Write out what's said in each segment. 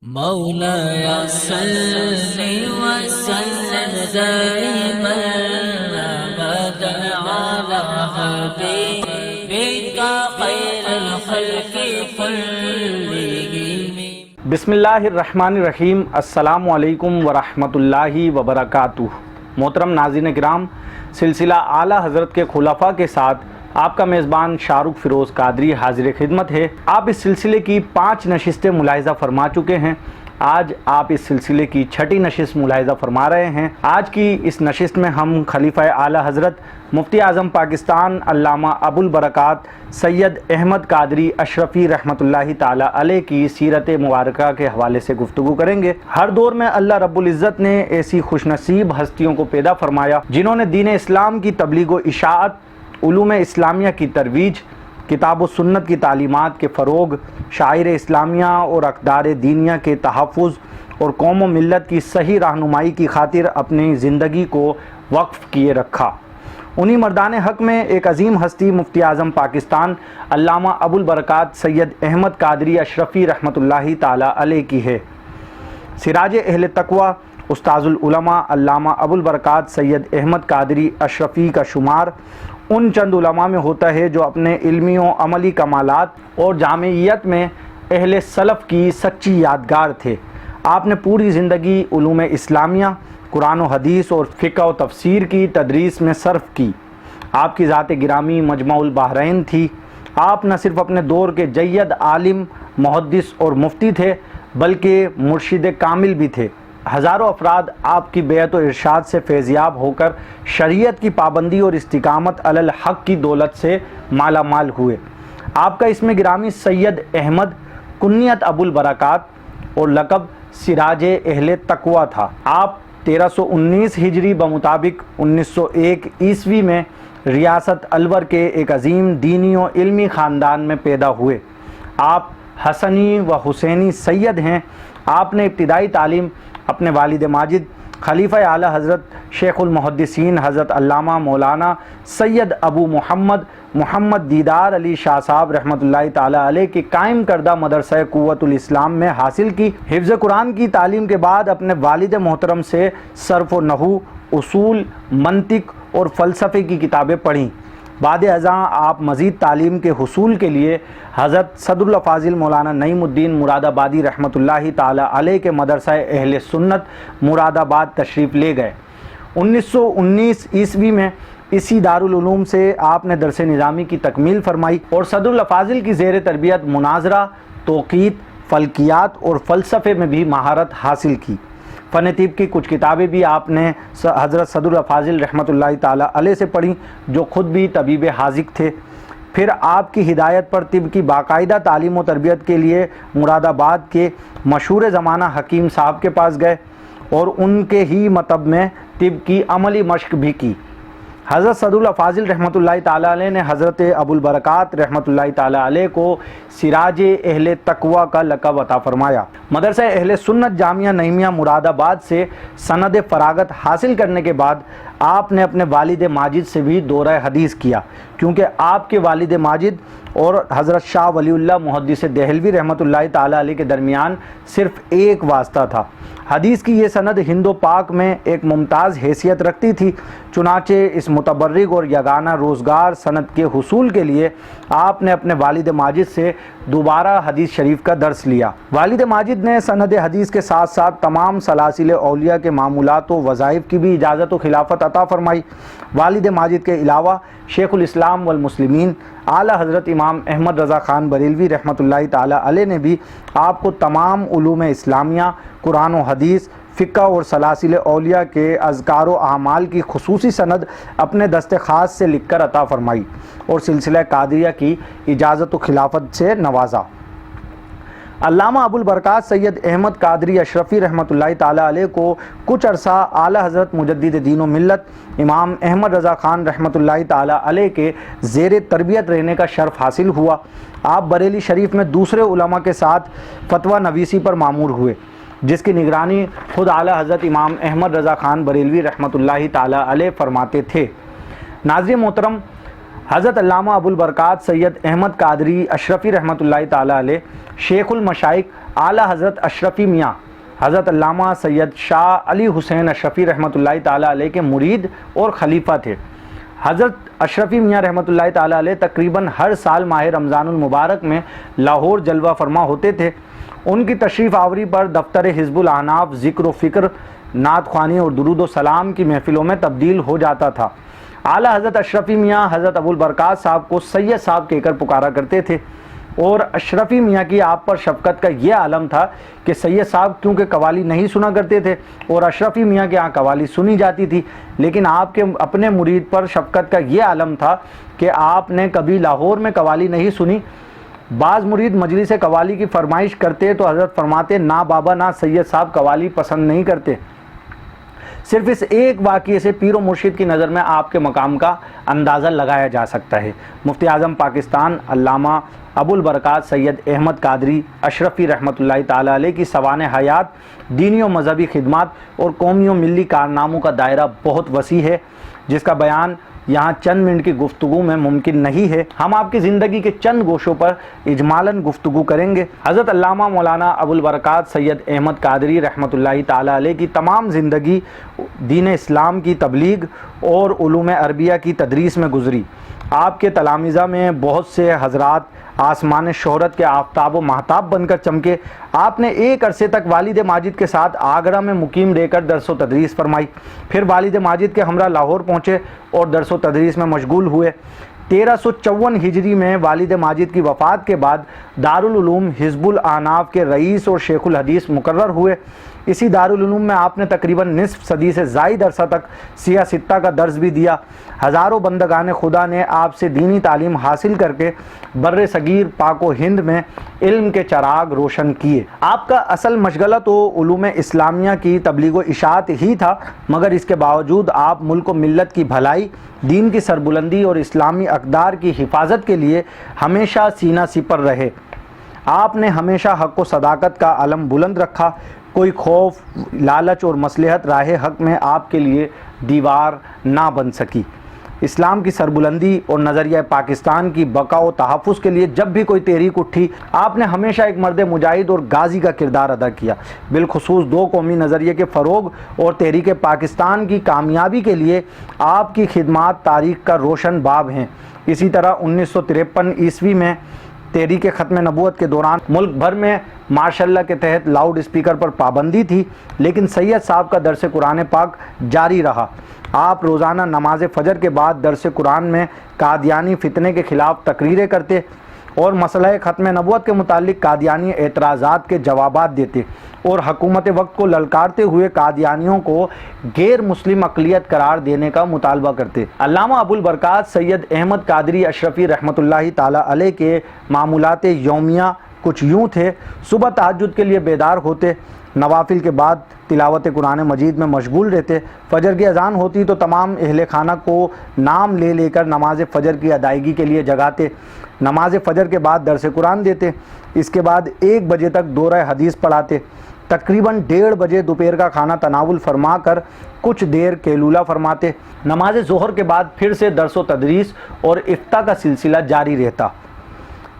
مولاي صل وسلم دائما ابدا على حبيبك خير الخلق كلهم۔ بسم اللہ الرحمن الرحیم۔ السلام علیکم ورحمۃ اللہ وبرکاتہ۔ محترم ناظرین کرام، سلسلہ اعلیٰ حضرت کے خلفاء کے ساتھ آپ کا میزبان شاہ رخ فیروز قادری حاضر خدمت ہے۔ آپ اس سلسلے کی 5 نشستیں ملاحظہ فرما چکے ہیں۔ آج آپ اس سلسلے کی 6ٹھی نشست ملاحظہ فرما رہے ہیں۔ آج کی اس نشست میں ہم خلیفہ اعلیٰ حضرت مفتی اعظم پاکستان علامہ ابو البرکات سید احمد قادری اشرفی رحمۃ اللہ تعالی علیہ کی سیرت مبارکہ کے حوالے سے گفتگو کریں گے۔ ہر دور میں اللہ رب العزت نے ایسی خوش نصیب ہستیوں کو پیدا فرمایا جنہوں نے دین اسلام کی تبلیغ و اشاعت، علوم اسلامیہ کی ترویج، کتاب و سنت کی تعلیمات کے فروغ، شاعر اسلامیہ اور اقدار دینیہ کے تحفظ اور قوم و ملت کی صحیح رہنمائی کی خاطر اپنی زندگی کو وقف کیے رکھا۔ انہی مردان حق میں ایک عظیم ہستی مفتی اعظم پاکستان علامہ ابو البرکات سید احمد قادری اشرفی رحمۃ اللہ تعالی علیہ کی ہے۔ سراج اہل تقوی استاذ العلماء علامہ ابو البرکات سید احمد قادری اشرفی کا شمار ان چند علماء میں ہوتا ہے جو اپنے علمی و عملی کمالات اور جامعیت میں اہل سلف کی سچی یادگار تھے۔ آپ نے پوری زندگی علوم اسلامیہ، قرآن و حدیث اور فقہ و تفسیر کی تدریس میں صرف کی۔ آپ کی ذات گرامی مجمع البحرین تھی۔ آپ نہ صرف اپنے دور کے جید عالم، محدث اور مفتی تھے بلکہ مرشد کامل بھی تھے۔ ہزاروں افراد آپ کی بیعت و ارشاد سے فیضیاب ہو کر شریعت کی پابندی اور استقامت علی الحق کی دولت سے مالا مال ہوئے۔ آپ کا اسم گرامی سید احمد، کنیت ابو البرکات اور لقب سراج اہل تقوی تھا۔ آپ 1319 ہجری بمطابق 1901 عیسوی میں ریاست الور کے ایک عظیم دینی و علمی خاندان میں پیدا ہوئے۔ آپ حسنی و حسینی سید ہیں۔ آپ نے ابتدائی تعلیم اپنے والد ماجد خلیفہ اعلیٰ حضرت شیخ المحدثین حضرت علامہ مولانا سید ابو محمد دیدار علی شاہ صاحب رحمۃ اللہ تعالی علیہ کے قائم کردہ مدرسہ قوت الاسلام میں حاصل کی۔ حفظ قرآن کی تعلیم کے بعد اپنے والد محترم سے صرف و نحو، اصول، منطق اور فلسفے کی کتابیں پڑھیں۔ بعد ازاں آپ مزید تعلیم کے حصول کے لیے حضرت صدر الافاضل مولانا نعیم الدین مراد آبادی رحمۃ اللہ تعالی علیہ کے مدرسہ اہل سنت مراد آباد تشریف لے گئے۔ 1919 عیسوی میں اسی دارالعلوم سے آپ نے درس نظامی کی تکمیل فرمائی اور صدر الافاضل کی زیر تربیت مناظرہ، توقیت، فلکیات اور فلسفے میں بھی مہارت حاصل کی۔ فن طب کی کچھ کتابیں بھی آپ نے حضرت صدر الافاضل رحمۃ اللہ تعالی علیہ سے پڑھیں جو خود بھی طبیب حاذق تھے۔ پھر آپ کی ہدایت پر طب کی باقاعدہ تعلیم و تربیت کے لیے مراد آباد کے مشہور زمانہ حکیم صاحب کے پاس گئے اور ان کے ہی مطب میں طب کی عملی مشق بھی کی۔ حضرت صدر الافاضل رحمۃ اللہ تعالی علیہ نے حضرت ابو البرکات رحمۃ اللہ تعالی علیہ کو سراج اہل تقوی کا لقب عطا فرمایا۔ مدرسہ اہل سنت جامعہ نعیمیہ مراد آباد سے سند فراغت حاصل کرنے کے بعد آپ نے اپنے والد ماجد سے بھی دورہ حدیث کیا، کیونکہ آپ کے والد ماجد اور حضرت شاہ ولی اللہ محدث دہلوی رحمۃ اللہ تعالی علیہ کے درمیان صرف ایک واسطہ تھا۔ حدیث کی یہ سند ہند و پاک میں ایک ممتاز حیثیت رکھتی تھی، چنانچہ اس متبرک اور یگانہ روزگار سند کے حصول کے لیے آپ نے اپنے والد ماجد سے دوبارہ حدیث شریف کا درس لیا۔ والد ماجد نے سند حدیث کے ساتھ ساتھ تمام سلاسل اولیاء کے معمولات و وظائف کی بھی اجازت و خلافت عطا فرمائی۔ والد ماجد کے علاوہ شیخ الاسلام والمسلمین اعلیٰ حضرت امام احمد رضا خان بریلوی رحمۃ اللہ تعالی علیہ نے بھی آپ کو تمام علوم اسلامیہ، قرآن و حدیث، فقہ اور سلاسل اولیاء کے اذکار و اعمال کی خصوصی سند اپنے دست خاص سے لکھ کر عطا فرمائی اور سلسلہ قادریہ کی اجازت و خلافت سے نوازا۔ علامہ ابو البرکات سید احمد قادری اشرفی رحمۃ اللہ تعالی علیہ کو کچھ عرصہ اعلیٰ حضرت مجدد دین و ملت امام احمد رضا خان رحمۃ اللہ تعالی علیہ کے زیر تربیت رہنے کا شرف حاصل ہوا۔ آپ بریلی شریف میں دوسرے علماء کے ساتھ فتویٰ نویسی پر مامور ہوئے، جس کی نگرانی خود اعلیٰ حضرت امام احمد رضا خان بریلوی رحمۃ اللہ تعالی علیہ فرماتے تھے۔ ناظرین محترم، حضرت علامہ ابو البرکات سید احمد قادری اشرفی رحمۃ اللہ تعالی علیہ شیخ المشائخ اعلیٰ حضرت اشرفی میاں حضرت علامہ سید شاہ علی حسین اشرفی رحمۃ اللہ تعالیٰ علیہ کے مرید اور خلیفہ تھے۔ حضرت اشرفی میاں رحمۃ اللہ تعالیٰ علیہ تقریباً ہر سال ماہ رمضان المبارک میں لاہور جلوہ فرما ہوتے تھے۔ ان کی تشریف آوری پر دفتر حزب الاحناف ذکر و فکر، نعت خوانی اور درود و سلام کی محفلوں میں تبدیل ہو جاتا تھا۔ اعلیٰ حضرت اشرفی میاں حضرت ابو البرکات صاحب کو سید صاحب کہہ کر پکارا کرتے تھے، اور اشرفی میاں کی آپ پر شفقت کا یہ عالم تھا کہ سید صاحب کیونکہ قوالی نہیں سنا کرتے تھے اور اشرفی میاں کے ہاں قوالی سنی جاتی تھی، لیکن آپ کے اپنے مرید پر شفقت کا یہ عالم تھا کہ آپ نے کبھی لاہور میں قوالی نہیں سنی۔ بعض مرید مجلس قوالی کی فرمائش کرتے تو حضرت فرماتے نہ بابا نہ سید صاحب قوالی پسند نہیں کرتے۔ صرف اس ایک واقعے سے پیر و مرشد کی نظر میں آپ کے مقام کا اندازہ لگایا جا سکتا ہے۔ مفتی اعظم پاکستان علامہ ابو البرکات سید احمد قادری اشرفی رحمۃ اللہ تعالیٰ علیہ کی سوانح حیات، دینی و مذہبی خدمات اور قومی و ملی کارناموں کا دائرہ بہت وسیع ہے، جس کا بیان یہاں چند منٹ کی گفتگو میں ممکن نہیں ہے۔ ہم آپ کی زندگی کے چند گوشوں پر اجمالاً گفتگو کریں گے۔ حضرت علامہ مولانا ابو البرکات سید احمد قادری رحمۃ اللہ تعالیٰ علیہ کی تمام زندگی دین اسلام کی تبلیغ اور علوم عربیہ کی تدریس میں گزری۔ آپ کے تلامذہ میں بہت سے حضرات آسمان شہرت کے آفتاب و مہتاب بن کر چمکے۔ آپ نے ایک عرصے تک والد ماجد کے ساتھ آگرہ میں مقیم رہ کر درس و تدریس فرمائی، پھر والد ماجد کے ہمراہ لاہور پہنچے اور درس و تدریس میں مشغول ہوئے۔ 1354 ہجری میں والد ماجد کی وفات کے بعد دارالعلوم حزب الاحناف کے رئیس اور شیخ الحدیث مقرر ہوئے۔ اسی دارالعلوم میں آپ نے تقریباً نصف صدی سے زائد عرصہ تک سیاہ ستہ کا درس بھی دیا۔ ہزاروں بندگان خدا نے آپ سے دینی تعلیم حاصل کر کے بر صغیر پاک و ہند میں علم کے چراغ روشن کیے۔ آپ کا اصل مشغلہ تو علوم اسلامیہ کی تبلیغ و اشاعت ہی تھا، مگر اس کے باوجود آپ ملک و ملت کی بھلائی، دین کی سربلندی اور اسلامی اقدار کی حفاظت کے لیے ہمیشہ سینہ سپر رہے۔ آپ نے ہمیشہ حق و صداقت کا علم بلند رکھا۔ کوئی خوف، لالچ اور مصلحت راہ حق میں آپ کے لیے دیوار نہ بن سکی۔ اسلام کی سربلندی اور نظریہ پاکستان کی بقا و تحفظ کے لیے جب بھی کوئی تحریک اٹھی، آپ نے ہمیشہ ایک مرد مجاہد اور غازی کا کردار ادا کیا۔ بالخصوص دو قومی نظریے کے فروغ اور تحریک پاکستان کی کامیابی کے لیے آپ کی خدمات تاریخ کا روشن باب ہیں۔ اسی طرح 1953 عیسوی میں تحریک ختم نبوت کے دوران ملک بھر میں ماشاء اللہ کے تحت لاؤڈ اسپیکر پر پابندی تھی، لیکن سید صاحب کا درس قرآن پاک جاری رہا۔ آپ روزانہ نماز فجر کے بعد درس قرآن میں قادیانی فتنے کے خلاف تقریریں کرتے اور مسئلہ ختم نبوت کے متعلق قادیانی اعتراضات کے جوابات دیتے اور حکومت وقت کو للکارتے ہوئے قادیانیوں کو غیر مسلم اقلیت قرار دینے کا مطالبہ کرتے۔ علامہ ابو البرکات سید احمد قادری اشرفی رحمۃ اللہ تعالیٰ علیہ کے معمولات یومیہ کچھ یوں تھے۔ صبح تہجد کے لیے بیدار ہوتے، نوافل کے بعد تلاوت قرآن مجید میں مشغول رہتے، فجر کی اذان ہوتی تو تمام اہل خانہ کو نام لے لے کر نماز فجر کی ادائیگی کے لیے جگاتے، نماز فجر کے بعد درس قرآن دیتے، اس کے بعد 1 بجے تک دورہ حدیث پڑھاتے، تقریباً 1:30 بجے دوپہر کا کھانا تناول فرما کر کچھ دیر قیلولہ فرماتے۔ نماز ظہر کے بعد پھر سے درس و تدریس اور افتاء کا سلسلہ جاری رہتا۔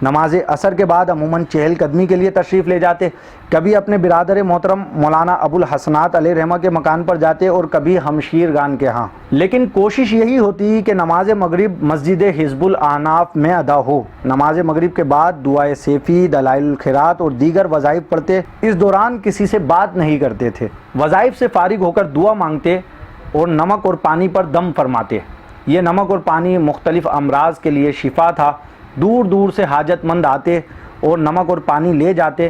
نماز عصر کے بعد عموماً چہل قدمی کے لیے تشریف لے جاتے، کبھی اپنے برادر محترم مولانا ابو الحسنات علیہ رحمہ کے مکان پر جاتے اور کبھی ہمشیر گان کے ہاں، لیکن کوشش یہی ہوتی کہ نماز مغرب مسجد حزب الاحناف میں ادا ہو۔ نماز مغرب کے بعد دعائے سیفی، دلائل الخیرات اور دیگر وظائف پڑھتے۔ اس دوران کسی سے بات نہیں کرتے تھے، وظائف سے فارغ ہو کر دعا مانگتے اور نمک اور پانی پر دم فرماتے۔ یہ نمک اور پانی مختلف امراض کے لیے شفا تھا۔ دور دور سے حاجت مند آتے اور نمک اور پانی لے جاتے۔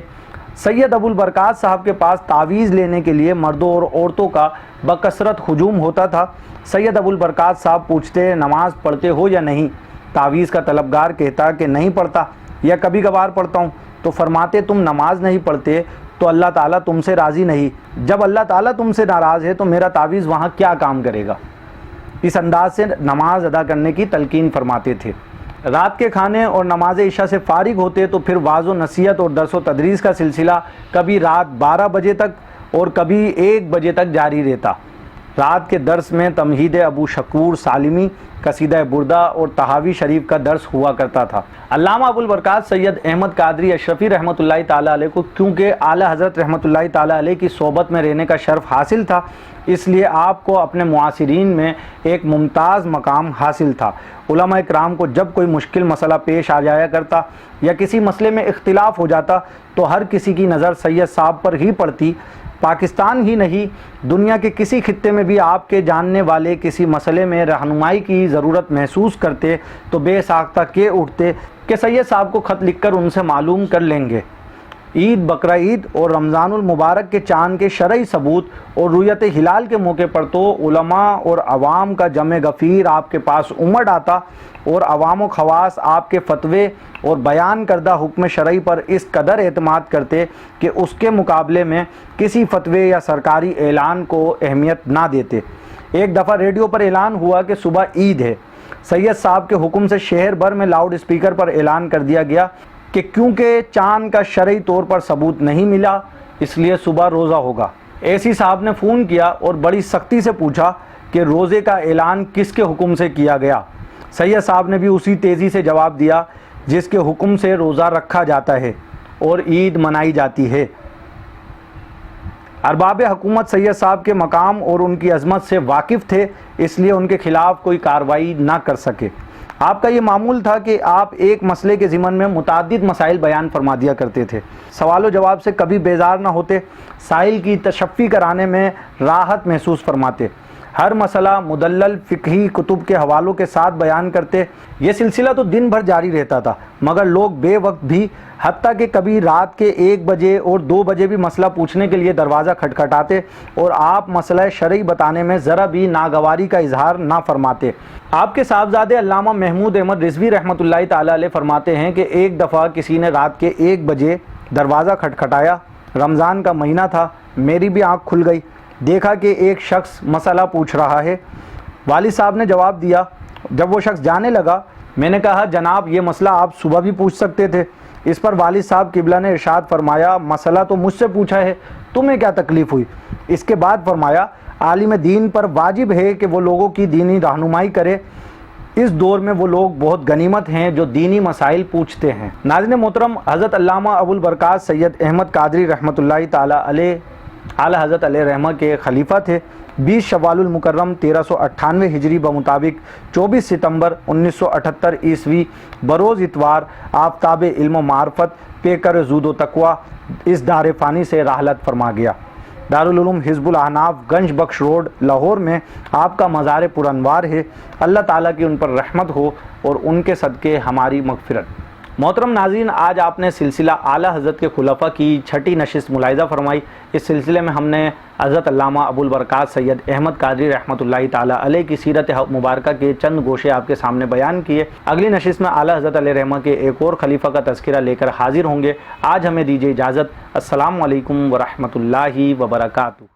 سید ابو البرکات صاحب کے پاس تعویذ لینے کے لیے مردوں اور عورتوں کا بکثرت ہجوم ہوتا تھا۔ سید ابو البرکات صاحب پوچھتے نماز پڑھتے ہو یا نہیں؟ تعویذ کا طلبگار کہتا کہ نہیں پڑھتا یا کبھی کبھار پڑھتا ہوں، تو فرماتے تم نماز نہیں پڑھتے تو اللہ تعالیٰ تم سے راضی نہیں، جب اللہ تعالیٰ تم سے ناراض ہے تو میرا تعویذ وہاں کیا کام کرے گا؟ اس انداز سے نماز ادا کرنے کی تلقین فرماتے تھے۔ رات کے کھانے اور نماز عشاء سے فارغ ہوتے تو پھر واعظ و نصیحت اور درس و تدریس کا سلسلہ کبھی رات 12 بجے تک اور کبھی 1 بجے تک جاری رہتا۔ رات کے درس میں تمہید ابو شکور سالمی، قصیدہ بردہ اور تحاوی شریف کا درس ہوا کرتا تھا۔ علامہ ابو البرکات سید احمد قادری اشرفی رحمۃ اللہ تعالیٰ علیہ کو کیونکہ اعلیٰ حضرت رحمۃ اللہ تعالیٰ علیہ کی صحبت میں رہنے کا شرف حاصل تھا، اس لیے آپ کو اپنے معاصرین میں ایک ممتاز مقام حاصل تھا۔ علماء اکرام کو جب کوئی مشکل مسئلہ پیش آ جایا کرتا یا کسی مسئلے میں اختلاف ہو جاتا تو ہر کسی کی نظر سید صاحب پر ہی پڑتی۔ پاکستان ہی نہیں، دنیا کے کسی خطے میں بھی آپ کے جاننے والے کسی مسئلے میں رہنمائی کی ضرورت محسوس کرتے تو بے ساختہ کے اٹھتے کہ سید صاحب کو خط لکھ کر ان سے معلوم کر لیں گے۔ عید، بقرعید اور رمضان المبارک کے چاند کے شرعی ثبوت اور رؤیت ہلال کے موقع پر تو علماء اور عوام کا جمع غفیر آپ کے پاس امڑ آتا اور عوام و خواص آپ کے فتوے اور بیان کردہ حکم شرعی پر اس قدر اعتماد کرتے کہ اس کے مقابلے میں کسی فتوے یا سرکاری اعلان کو اہمیت نہ دیتے۔ ایک دفعہ ریڈیو پر اعلان ہوا کہ صبح عید ہے۔ سید صاحب کے حکم سے شہر بھر میں لاؤڈ اسپیکر پر اعلان کر دیا گیا کہ کیونکہ چاند کا شرعی طور پر ثبوت نہیں ملا اس لیے صبح روزہ ہوگا۔ ایسی صاحب نے فون کیا اور بڑی سختی سے پوچھا کہ روزے کا اعلان کس کے حکم سے کیا گیا؟ سید صاحب نے بھی اسی تیزی سے جواب دیا جس کے حکم سے روزہ رکھا جاتا ہے اور عید منائی جاتی ہے۔ ارباب حکومت سید صاحب کے مقام اور ان کی عظمت سے واقف تھے، اس لیے ان کے خلاف کوئی کارروائی نہ کر سکے۔ آپ کا یہ معمول تھا کہ آپ ایک مسئلے کے ضمن میں متعدد مسائل بیان فرما دیا کرتے تھے، سوال و جواب سے کبھی بیزار نہ ہوتے، سائل کی تشفی کرانے میں راحت محسوس فرماتے، ہر مسئلہ مدلل فقہی کتب کے حوالوں کے ساتھ بیان کرتے۔ یہ سلسلہ تو دن بھر جاری رہتا تھا، مگر لوگ بے وقت بھی، حتیٰ کہ کبھی رات کے 1 بجے اور 2 بجے بھی مسئلہ پوچھنے کے لیے دروازہ کھٹکھٹاتے اور آپ مسئلہ شرعی بتانے میں ذرا بھی ناگواری کا اظہار نہ فرماتے۔ آپ کے صاحبزادے علامہ محمود احمد رضوی رحمۃ اللہ تعالیٰ علیہ فرماتے ہیں کہ ایک دفعہ کسی نے رات کے 1 بجے دروازہ کھٹکھٹایا، رمضان کا مہینہ تھا، میری بھی آنکھ کھل گئی، دیکھا کہ ایک شخص مسئلہ پوچھ رہا ہے۔ والد صاحب نے جواب دیا۔ جب وہ شخص جانے لگا میں نے کہا جناب یہ مسئلہ آپ صبح بھی پوچھ سکتے تھے۔ اس پر والد صاحب قبلہ نے ارشاد فرمایا مسئلہ تو مجھ سے پوچھا ہے، تمہیں کیا تکلیف ہوئی؟ اس کے بعد فرمایا عالم دین پر واجب ہے کہ وہ لوگوں کی دینی رہنمائی کرے، اس دور میں وہ لوگ بہت غنیمت ہیں جو دینی مسائل پوچھتے ہیں۔ ناظرین محترم، حضرت علامہ ابو البرکات سید احمد قادری رحمۃ اللہ تعالیٰ علیہ اعلیٰ حضرت علیہ رحمہ کے خلیفہ تھے۔ 20 شوال المکرم 1398 ہجری بمطابق 24 ستمبر 1978 عیسوی بروز اتوار آفتاب علم و معرفت پے کر زود و تقوی اس دار فانی سے رحلت فرما گیا۔ دارالعلوم حزب الاحناف گنج بخش روڈ لاہور میں آپ کا مزار پر انوار ہے۔ اللہ تعالیٰ کی ان پر رحمت ہو اور ان کے صدقے ہماری مغفرت۔ محترم ناظرین، آج آپ نے سلسلہ اعلیٰ حضرت کے خلفاء کی 6ٹھی نشست ملاحظہ فرمائی۔ اس سلسلے میں ہم نے حضرت علامہ ابو البرکات سید احمد قادری رحمۃ اللہ تعالیٰ علیہ کی سیرت مبارکہ کے چند گوشے آپ کے سامنے بیان کیے۔ اگلی نشست میں اعلیٰ حضرت علیہ رحمہ کے ایک اور خلیفہ کا تذکرہ لے کر حاضر ہوں گے۔ آج ہمیں دیجیے اجازت۔ السلام علیکم ورحمۃ اللہ وبرکاتہ۔